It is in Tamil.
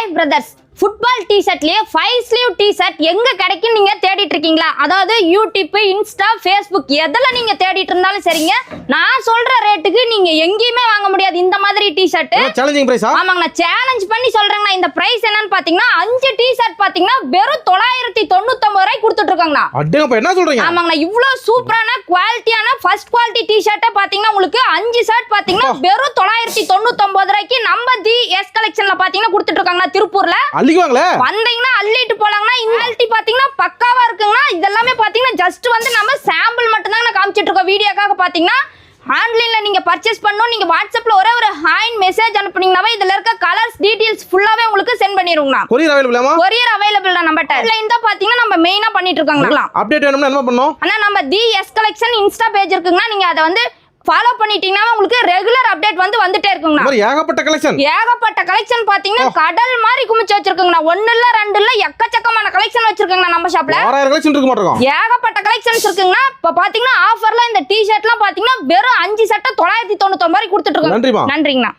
லைஃப் பிரதர்ஸ் ஃபுட்பால் டி-ஷர்ட்லயே 5 ஸ்லீவ் டி-ஷர்ட் எங்க கிடைக்கும் நீங்க தேடிட்டு இருக்கீங்களா? அதாவது யூடியூப், இன்ஸ்டா, ஃபேஸ்புக் எதல நீங்க தேடிட்டு இருந்தாலும் சரிங்க, நான் சொல்ற ரேட்டுக்கு நீங்க எங்கேயுமே வாங்க முடியாது இந்த மாதிரி டி-ஷர்ட். சேலஞ்சிங் பிரைஸா? ஆமாங்க, நான் சேலஞ்ச் பண்ணி சொல்றேங்க. இந்த பிரைஸ் என்னன்னு பாத்தீங்கன்னா 5 டி-ஷர்ட் பாத்தீங்கன்னா வெறும் 999 ரூபாய்க்கு கொடுத்துட்டு இருக்காங்க. அடேங்கப்பா, என்ன சொல்றீங்க? ஆமாங்க, இவ்வளவு சூப்பரான குவாலிட்டியான ஃபர்ஸ்ட் குவாலிட்டி டி-ஷர்ட் பாத்தீங்கன்னா உங்களுக்கு 5 ஷர்ட் பாத்தீங்கன்னா வெறும் 999 ரூபாய்க்கு நம்ம தி எஸ் கலெக்ஷன்ல பாத்தீங்கன்னா கொடுத்துட்டு இருக்காங்க திருப்பூர்ல. வந்தீங்கன்னா அள்ளிட்டு போலாங்கன்னா குவாலிட்டி பாத்தீங்கன்னா பக்காவா இருக்குங்க. இதெல்லாமே பாத்தீங்கன்னா ஜஸ்ட் வந்து நம்ம சாம்பிள் மட்டும் தான் காமிச்சிட்டு இருக்கோம் வீடியோக்காக. பாத்தீங்கன்னா ஆன்லைன்ல நீங்க பர்ச்சேஸ் பண்ணனும், நீங்க வாட்ஸ்அப்ல ஒரே ஒரு ஹாய் மெசேஜ் அனுப்புனீங்கனாவே இதுல இருக்க கலர்ஸ் டீடைல்ஸ் ஃபுல்லாவே உங்களுக்கு சென்ட் பண்ணிருவோம்னா. கொரியர் அவேலபிளாமா? கொரியர் அவேலபிள் தான் நம்மட்ட. ஆன்லைன் தான் பாத்தீங்கன்னா நம்ம மெயினா பண்ணிட்டு இருக்கோம்னா. அப்டேட் வேணும்னா என்ன பண்ணனும்? அண்ணா நம்ம தி எஸ் கலெக்ஷன் இன்ஸ்டா பேஜ் இருக்குங்க, நீங்க அத வந்து ஃபாலோ பண்ணிட்டீங்கன்னா உங்களுக்கு ரெகுலர் அப்டேட் வந்துட்டே இருக்குங்க. ஏகப்பட்ட கலெக்ஷன் பாத்தீங்கன்னா கடல் மாதிரி குமிச்சு வச்சிருக்கீங்க. 1 இல்ல 2 இல்ல எக்கச்சக்கமான கலெக்ஷன் வச்சிருக்கீங்க நம்ம ஷாப்ல. 6000 கலெக்ஷன் இருக்கு மாட்டோம். ஏகப்பட்ட கலெக்ஷன்ஸ் இருக்குங்க. இப்ப பாத்தீங்கன்னா ஆஃபர்ல இந்த டி-ஷர்ட்லாம் பாத்தீங்கன்னா வெறும் 5 ஷர்ட் 999 ரூபாய்க்கு கொடுத்துட்டு இருக்கோம். நன்றிங்க.